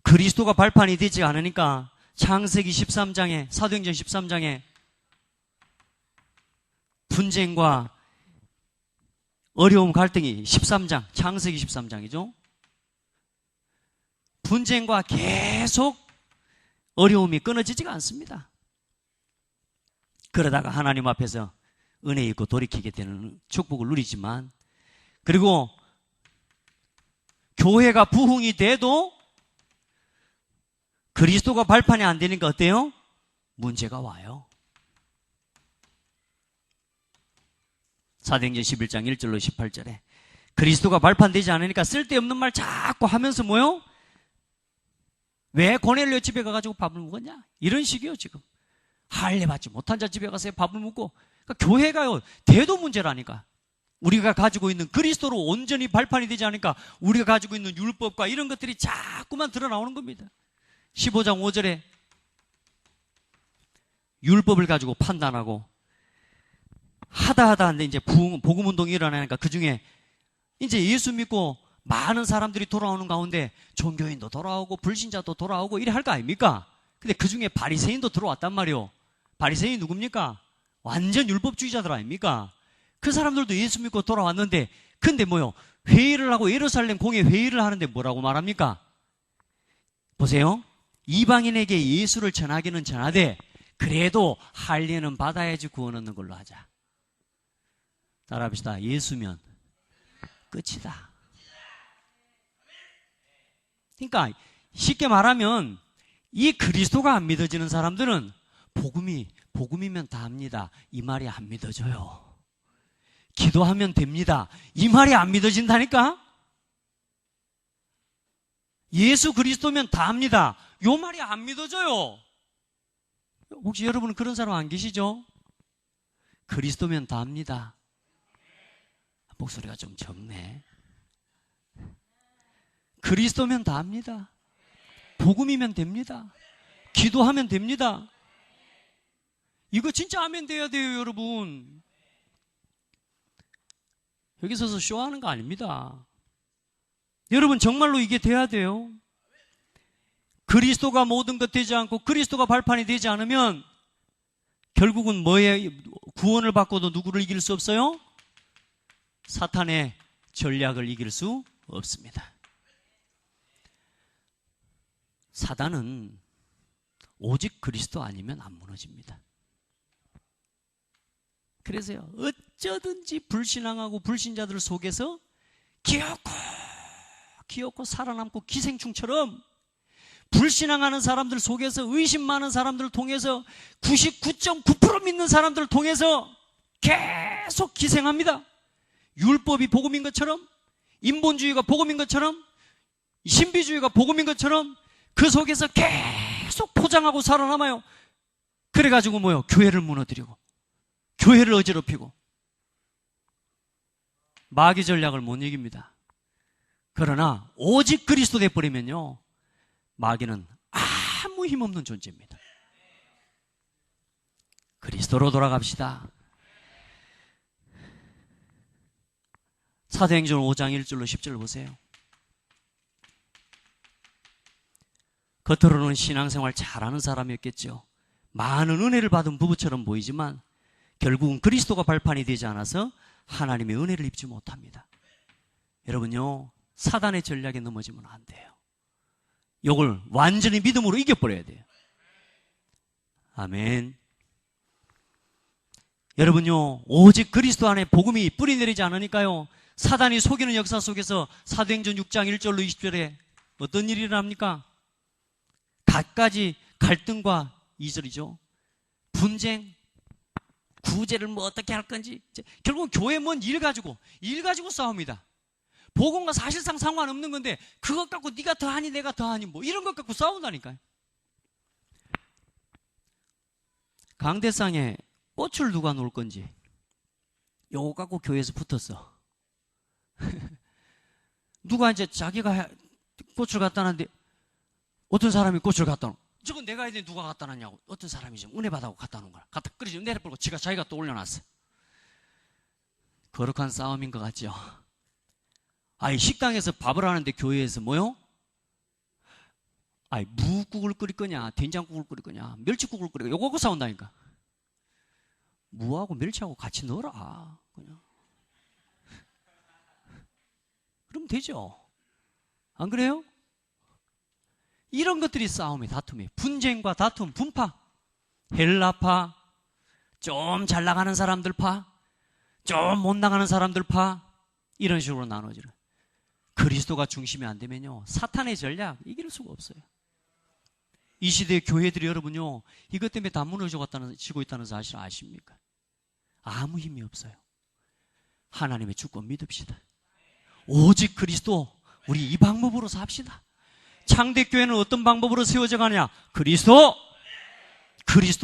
그리스도가 발판이 되지 않으니까 창세기 13장에 사도행전 13장에 분쟁과 어려움 갈등이 13장 창세기 13장이죠. 분쟁과 계속 어려움이 끊어지지가 않습니다. 그러다가 하나님 앞에서 은혜 있고 돌이키게 되는 축복을 누리지만, 그리고 교회가 부흥이 돼도 그리스도가 발판이 안 되니까 어때요? 문제가 와요. 사도행전 11장 1절로 18절에 그리스도가 발판되지 않으니까 쓸데없는 말 자꾸 하면서 뭐요? 왜 고넬료 집에 가가지고 밥을 먹었냐? 이런 식이요. 지금 할례 받지 못한 자 집에 가서 밥을 먹고. 그러니까 교회가요 대도 문제라니까. 우리가 가지고 있는 그리스도로 온전히 발판이 되지 않으니까 우리가 가지고 있는 율법과 이런 것들이 자꾸만 드러나오는 겁니다. 15장 5절에 율법을 가지고 판단하고 하다 하는데 이제 복음 운동이 일어나니까 그 중에 이제 예수 믿고 많은 사람들이 돌아오는 가운데 종교인도 돌아오고 불신자도 돌아오고 이래 할 거 아닙니까? 근데 그 중에 바리새인도 들어왔단 말이요. 바리새인이 누굽니까? 완전 율법주의자들 아닙니까? 그 사람들도 예수 믿고 돌아왔는데, 근데 뭐요? 회의를 하고 예루살렘 공회 회의를 하는데 뭐라고 말합니까? 보세요. 이방인에게 예수를 전하기는 전하되 그래도 할례는 받아야지 구원 얻는 걸로 하자. 따라합시다. 예수면 끝이다. 그러니까 쉽게 말하면 이 그리스도가 안 믿어지는 사람들은 복음이면 다 합니다. 이 말이 안 믿어져요. 기도하면 됩니다. 이 말이 안 믿어진다니까? 예수 그리스도면 다 합니다. 요 말이 안 믿어져요. 혹시 여러분은 그런 사람 안 계시죠? 그리스도면 다 합니다. 목소리가 좀 적네. 그리스도면 다 합니다. 복음이면 됩니다. 기도하면 됩니다. 이거 진짜 아멘 돼야 돼요, 여러분. 여기 서서 쇼하는 거 아닙니다. 여러분, 정말로 이게 돼야 돼요. 그리스도가 모든 것 되지 않고 그리스도가 발판이 되지 않으면 결국은 뭐에 구원을 받고도 누구를 이길 수 없어요? 사탄의 전략을 이길 수 없습니다. 사단은 오직 그리스도 아니면 안 무너집니다. 그래서요, 어쩌든지 불신앙하고 불신자들 속에서 기어코 살아남고 기생충처럼 불신앙하는 사람들 속에서 의심 많은 사람들을 통해서 99.9% 믿는 사람들을 통해서 계속 기생합니다. 율법이 복음인 것처럼, 인본주의가 복음인 것처럼, 신비주의가 복음인 것처럼 그 속에서 계속 포장하고 살아남아요. 그래가지고 뭐요? 교회를 무너뜨리고 교회를 어지럽히고 마귀 전략을 못 이깁니다. 그러나 오직 그리스도 돼버리면요, 마귀는 아무 힘없는 존재입니다. 그리스도로 돌아갑시다. 사도행전 5장 1절로 10절 보세요. 겉으로는 신앙생활 잘하는 사람이었겠죠. 많은 은혜를 받은 부부처럼 보이지만 결국은 그리스도가 발판이 되지 않아서 하나님의 은혜를 입지 못합니다. 여러분요, 사단의 전략에 넘어지면 안 돼요. 이걸 완전히 믿음으로 이겨버려야 돼요. 아멘. 여러분요, 오직 그리스도 안에 복음이 뿌리내리지 않으니까요, 사단이 속이는 역사 속에서 사도행전 6장 1절로 20절에 어떤 일이 일어납니까? 갖가지 갈등과 2절이죠. 분쟁, 구제를 뭐 어떻게 할 건지, 결국은 교회 뭔 일 가지고 싸웁니다. 복음과 사실상 상관없는 건데 그것 갖고 네가 더하니 내가 더하니 뭐 이런 것 갖고 싸운다니까요. 강대상에 꽃을 누가 놓을 건지 요거 갖고 교회에서 붙었어. 누가 이제 자기가 꽃을 갖다 놨는데 어떤 사람이 꽃을 갖다 놓고, 저건 내가 해야 되는데 누가 갖다 놨냐고. 어떤 사람이 좀 은혜 받아고 갖다 놓은 거야. 갖다 끓이지 내려버리고 자기가 또 올려놨어. 거룩한 싸움인 것 같죠? 아이, 식당에서 밥을 하는데 교회에서 뭐요? 아이, 무국을 끓일 거냐, 된장국을 끓일 거냐, 멸치국을 끓일 거냐, 요거 갖고 싸운다니까. 무하고 멸치하고 같이 넣어라, 그냥. 그럼 되죠. 안 그래요? 이런 것들이 싸움이, 다툼이, 분쟁과 다툼, 분파, 헬라파, 좀 잘 나가는 사람들 파, 좀 못 나가는 사람들 파, 이런 식으로 나눠지는. 그리스도가 중심이 안 되면요, 사탄의 전략 이길 수가 없어요. 이 시대의 교회들이 여러분요, 이것 때문에 다 무너지고 있다는 사실 아십니까? 아무 힘이 없어요. 하나님의 주권 믿읍시다. 오직 그리스도, 우리 이 방법으로 삽시다. 창대교회는 어떤 방법으로 세워져 가느냐? 그리스도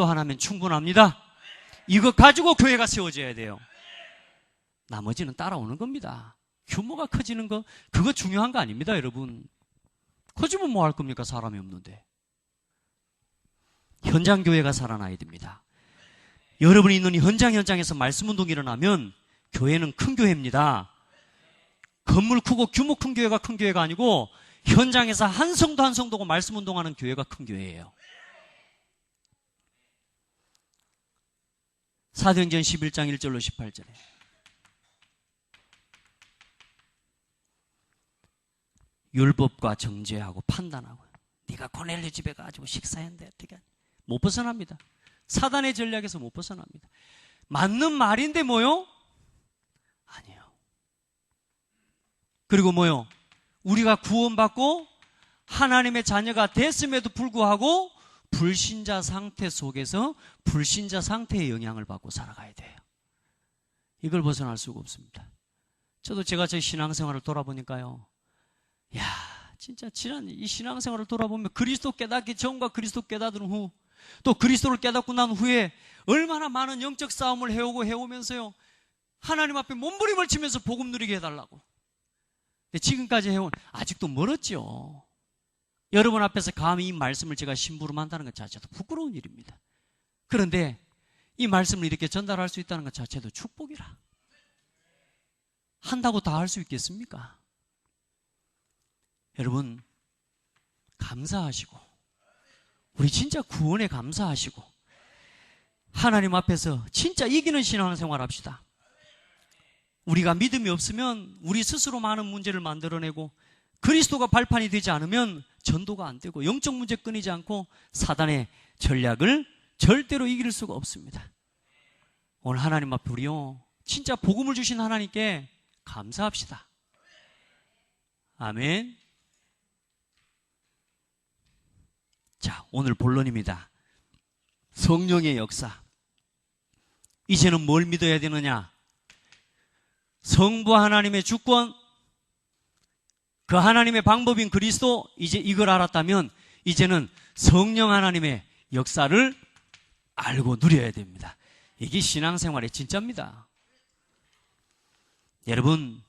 하나면 충분합니다. 이거 가지고 교회가 세워져야 돼요. 나머지는 따라오는 겁니다. 규모가 커지는 거, 그거 중요한 거 아닙니다, 여러분. 커지면 뭐 할 겁니까? 사람이 없는데. 현장 교회가 살아나야 됩니다. 여러분이 있는 이 현장에서 말씀 운동이 일어나면 교회는 큰 교회입니다. 건물 크고 규모 큰 교회가 큰 교회가 아니고 현장에서 한 성도 한 성도가 말씀 운동하는 교회가 큰 교회예요. 사도행전 11장 1절로 18절에 율법과 정죄하고 판단하고, 네가 고넬료 집에 가지고 식사했는데 어떻게 하냐. 못 벗어납니다. 사단의 전략에서 못 벗어납니다. 맞는 말인데 뭐요? 아니에요. 그리고 뭐요? 우리가 구원받고 하나님의 자녀가 됐음에도 불구하고 불신자 상태 속에서 불신자 상태의 영향을 받고 살아가야 돼요. 이걸 벗어날 수가 없습니다. 저도 제가 제 신앙생활을 돌아보니까요, 야, 진짜 지난 이 신앙생활을 돌아보면 그리스도 깨닫기 전과 그리스도 깨닫은 후, 또 그리스도를 깨닫고 난 후에 얼마나 많은 영적 싸움을 해오면서요, 하나님 앞에 몸부림을 치면서 복음 누리게 해달라고. 근데 지금까지 해온, 아직도 멀었죠. 여러분 앞에서 감히 이 말씀을 제가 심부름한다는 것 자체도 부끄러운 일입니다. 그런데 이 말씀을 이렇게 전달할 수 있다는 것 자체도 축복이라. 한다고 다 할 수 있겠습니까? 여러분, 감사하시고, 우리 진짜 구원에 감사하시고, 하나님 앞에서 진짜 이기는 신앙생활 합시다. 우리가 믿음이 없으면 우리 스스로 많은 문제를 만들어내고, 그리스도가 발판이 되지 않으면 전도가 안 되고, 영적 문제 끊이지 않고 사단의 전략을 절대로 이길 수가 없습니다. 오늘 하나님 앞에 우리요, 진짜 복음을 주신 하나님께 감사합시다. 아멘. 자, 오늘 본론입니다. 성령의 역사. 이제는 뭘 믿어야 되느냐? 성부 하나님의 주권, 그 하나님의 방법인 그리스도, 이제 이걸 알았다면 이제는 성령 하나님의 역사를 알고 누려야 됩니다. 이게 신앙생활의 진짜입니다. 여러분,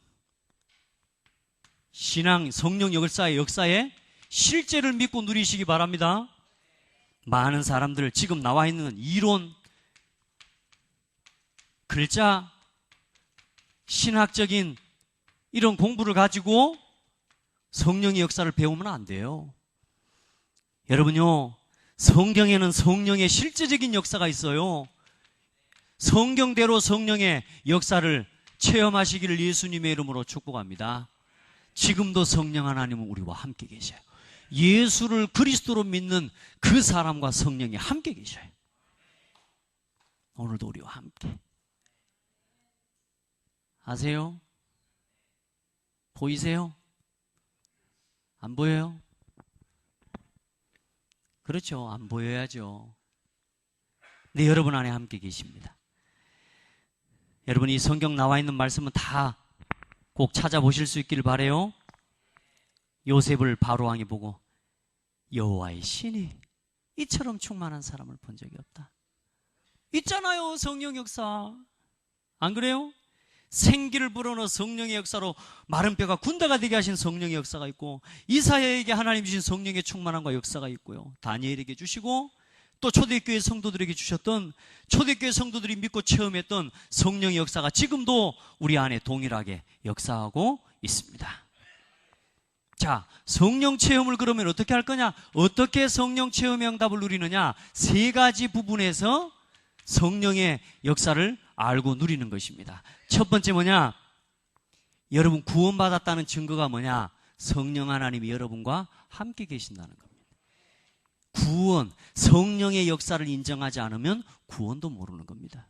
신앙, 성령 역사의 실제를 믿고 누리시기 바랍니다. 많은 사람들, 지금 나와 있는 이론, 글자, 신학적인 이런 공부를 가지고 성령의 역사를 배우면 안 돼요. 여러분요, 성경에는 성령의 실제적인 역사가 있어요. 성경대로 성령의 역사를 체험하시기를 예수님의 이름으로 축복합니다. 지금도 성령 하나님은 우리와 함께 계셔요. 예수를 그리스도로 믿는 그 사람과 성령이 함께 계셔요. 오늘도 우리와 함께. 아세요? 보이세요? 안 보여요? 그렇죠. 안 보여야죠. 근데 여러분 안에 함께 계십니다. 여러분, 이 성경 나와 있는 말씀은 다 꼭 찾아보실 수 있기를 바라요. 요셉을 바로왕이 보고 여호와의 신이 이처럼 충만한 사람을 본 적이 없다. 있잖아요, 성령 역사. 안 그래요? 생기를 불어넣어 성령의 역사로 마른 뼈가 군대가 되게 하신 성령의 역사가 있고, 이사야에게 하나님 주신 성령의 충만함과 역사가 있고요, 다니엘에게 주시고, 또 초대교회 성도들에게 주셨던, 초대교회 성도들이 믿고 체험했던 성령의 역사가 지금도 우리 안에 동일하게 역사하고 있습니다. 자, 성령 체험을 그러면 어떻게 할 거냐? 어떻게 성령 체험의 응답을 누리느냐? 세 가지 부분에서 성령의 역사를 알고 누리는 것입니다. 첫 번째 뭐냐? 여러분 구원받았다는 증거가 뭐냐? 성령 하나님이 여러분과 함께 계신다는 겁니다. 구원, 성령의 역사를 인정하지 않으면 구원도 모르는 겁니다.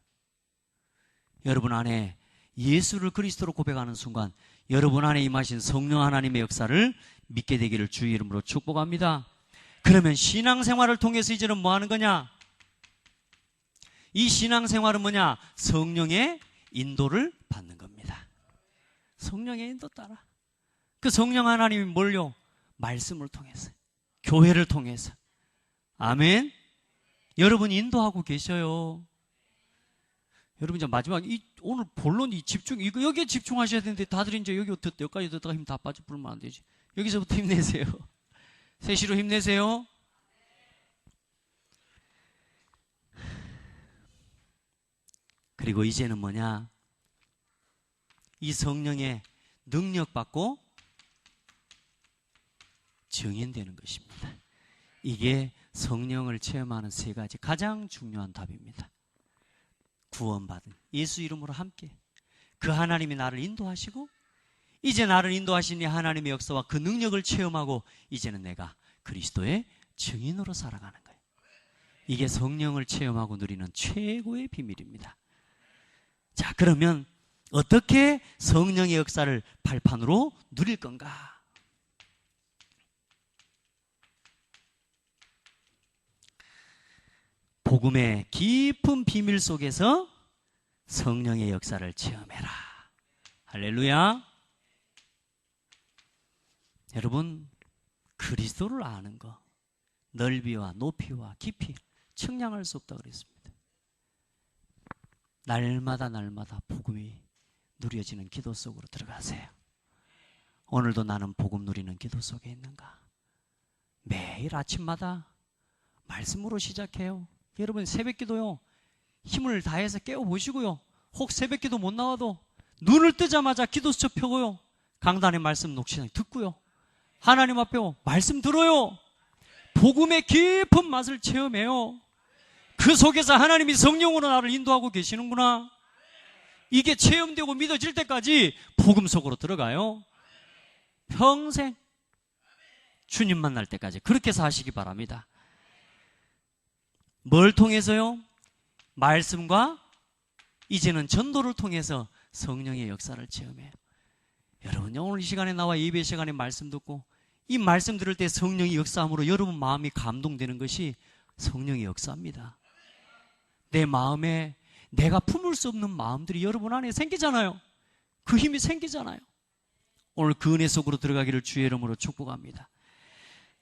여러분 안에 예수를 그리스도로 고백하는 순간 여러분 안에 임하신 성령 하나님의 역사를 믿게 되기를 주의 이름으로 축복합니다. 그러면 신앙생활을 통해서 이제는 뭐 하는 거냐? 이 신앙생활은 뭐냐? 성령의 인도를 받는 겁니다. 성령의 인도 따라. 그 성령 하나님이 뭘요? 말씀을 통해서, 교회를 통해서. 아멘. 여러분 인도하고 계셔요. 여러분 이제 마지막 오늘 본론 여기에 집중하셔야 되는데 다들 이제 여기까지 듣다가 힘 다 빠져 부르면 안 되지. 여기서부터 힘내세요. 셋시로 힘내세요. 그리고 이제는 뭐냐? 이 성령의 능력 받고 증인되는 것입니다. 이게 성령을 체험하는 세 가지 가장 중요한 답입니다. 구원받은 예수 이름으로 함께 그 하나님이 나를 인도하시고, 이제 나를 인도하신 이 하나님의 역사와 그 능력을 체험하고 이제는 내가 그리스도의 증인으로 살아가는 거예요. 이게 성령을 체험하고 누리는 최고의 비밀입니다. 자, 그러면 어떻게 성령의 역사를 발판으로 누릴 건가? 복음의 깊은 비밀 속에서 성령의 역사를 체험해라. 할렐루야. 여러분, 그리스도를 아는 거, 넓이와 높이와 깊이 측량할 수 없다고 그랬습니다. 날마다 복음이 누려지는 기도 속으로 들어가세요. 오늘도 나는 복음 누리는 기도 속에 있는가? 매일 아침마다 말씀으로 시작해요. 여러분 새벽 기도요, 힘을 다해서 깨워보시고요. 혹 새벽기도 못 나와도 눈을 뜨자마자 기도수첩 펴고요. 강단의 말씀 녹취장 듣고요. 하나님 앞에 말씀 들어요. 복음의 깊은 맛을 체험해요. 그 속에서 하나님이 성령으로 나를 인도하고 계시는구나. 이게 체험되고 믿어질 때까지 복음 속으로 들어가요. 평생 주님 만날 때까지 그렇게 사시기 바랍니다. 뭘 통해서요? 말씀과 이제는 전도를 통해서 성령의 역사를 체험해요. 여러분, 오늘 이 시간에 나와 예배 시간에 말씀 듣고 이 말씀 들을 때 성령이 역사함으로 여러분 마음이 감동되는 것이 성령의 역사입니다. 내 마음에 내가 품을 수 없는 마음들이 여러분 안에 생기잖아요. 그 힘이 생기잖아요. 오늘 그 은혜 속으로 들어가기를 주의 이름으로 축복합니다.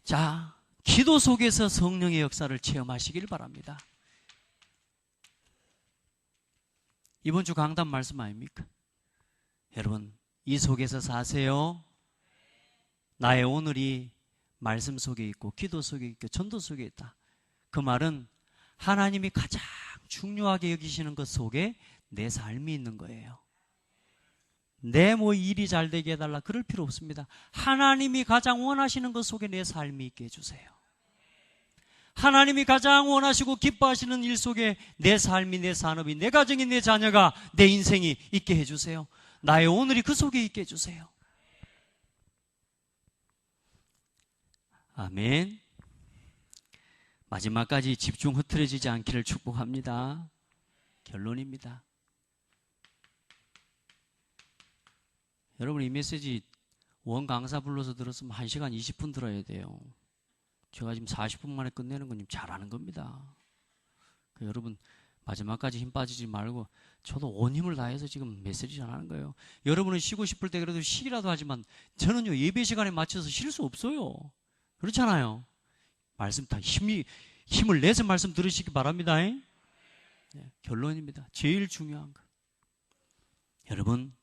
자, 기도 속에서 성령의 역사를 체험하시길 바랍니다. 이번 주 강단 말씀 아닙니까? 여러분, 이 속에서 사세요. 나의 오늘이 말씀 속에 있고 기도 속에 있고 전도 속에 있다. 그 말은 하나님이 가장 중요하게 여기시는 것 속에 내 삶이 있는 거예요. 내 뭐 일이 잘 되게 해달라 그럴 필요 없습니다. 하나님이 가장 원하시는 것 속에 내 삶이 있게 해주세요. 하나님이 가장 원하시고 기뻐하시는 일 속에 내 삶이, 내 산업이, 내 가정이, 내 자녀가, 내 인생이 있게 해주세요. 나의 오늘이 그 속에 있게 해주세요. 아멘. 마지막까지 집중 흐트러지지 않기를 축복합니다. 결론입니다. 여러분, 이 메시지 원 강사 불러서 들었으면 1시간 20분 들어야 돼요. 제가 지금 40분 만에 끝내는 건 잘하는 겁니다. 여러분, 마지막까지 힘 빠지지 말고 저도 온 힘을 다해서 지금 메시지 전하는 거예요. 여러분은 쉬고 싶을 때 그래도 쉬기라도 하지만 저는요, 예배 시간에 맞춰서 쉴 수 없어요. 그렇잖아요. 말씀 다 힘을 내서 말씀 들으시기 바랍니다. 네, 결론입니다. 제일 중요한 거. 여러분,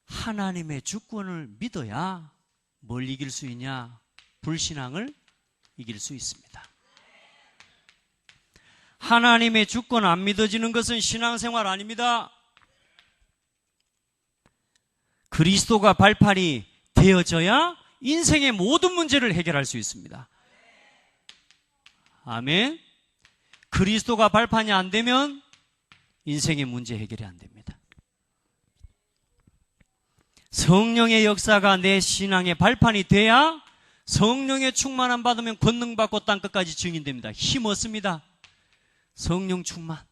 하나님의 주권을 믿어야 뭘 이길 수 있냐? 불신앙을 이길 수 있습니다. 하나님의 주권 안 믿어지는 것은 신앙생활 아닙니다. 그리스도가 발판이 되어져야 인생의 모든 문제를 해결할 수 있습니다. 아멘. 그리스도가 발판이 안 되면 인생의 문제 해결이 안 됩니다. 성령의 역사가 내 신앙의 발판이 돼야 성령의 충만함 받으면 권능받고 땅끝까지 증인됩니다. 힘 얻습니다. 성령 충만.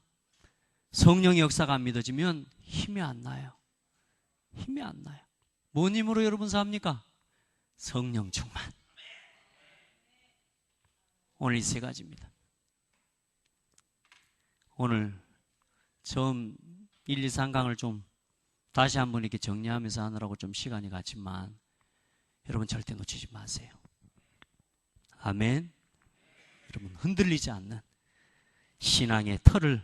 성령의 역사가 안 믿어지면 힘이 안 나요. 힘이 안 나요. 뭔 힘으로 여러분 삽니까? 성령 충만. 오늘 이 세 가지입니다. 오늘 처음 1, 2, 3강을 좀 다시 한번 이렇게 정리하면서 하느라고 좀 시간이 갔지만 여러분 절대 놓치지 마세요. 아멘. 여러분 흔들리지 않는 신앙의 틀을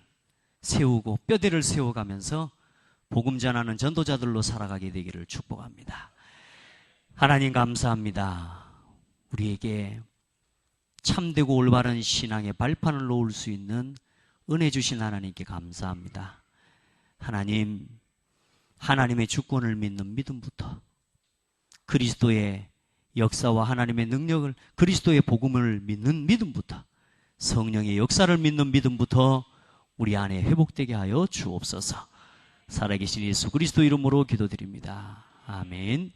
세우고 뼈대를 세워가면서 복음 전하는 전도자들로 살아가게 되기를 축복합니다. 하나님 감사합니다. 우리에게 참되고 올바른 신앙의 발판을 놓을 수 있는 은혜 주신 하나님께 감사합니다. 하나님, 하나님의 주권을 믿는 믿음부터 그리스도의 역사와 하나님의 능력을, 그리스도의 복음을 믿는 믿음부터 성령의 역사를 믿는 믿음부터 우리 안에 회복되게 하여 주옵소서. 살아계신 예수 그리스도 이름으로 기도드립니다. 아멘.